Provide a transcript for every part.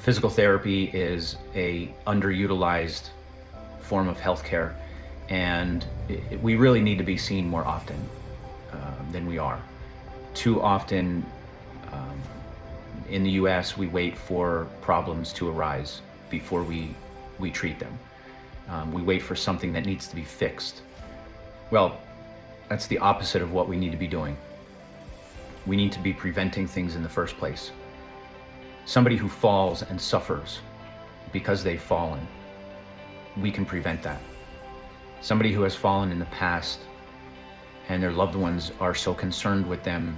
Physical therapy is a underutilized form of healthcare, and we really need to be seen more often than we are. Too often in the US, we wait for problems to arise before we treat them. We wait for something that needs to be fixed. Well, that's the opposite of what we need to be doing. We need to be preventing things in the first place. Somebody who falls and suffers because they've fallen, we can prevent that. Somebody who has fallen in the past and their loved ones are so concerned with them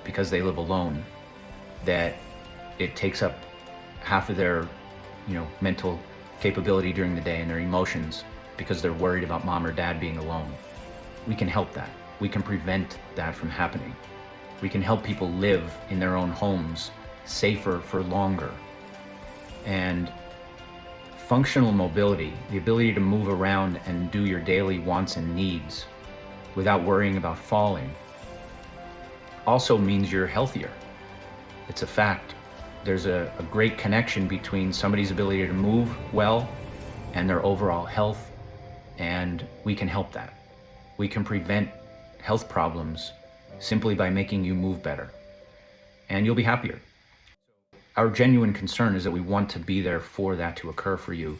because they live alone that it takes up half of their, mental capability during the day and their emotions because they're worried about mom or dad being alone. We can help that. We can prevent that from happening. We can help people live in their own homes safer for longer. And functional mobility, the ability to move around and do your daily wants and needs without worrying about falling, also means you're healthier. It's a fact. There's a great connection between somebody's ability to move well and their overall health, and we can help that. We can prevent health problems simply by making you move better, and you'll be happier. Our genuine concern is that we want to be there for that to occur for you,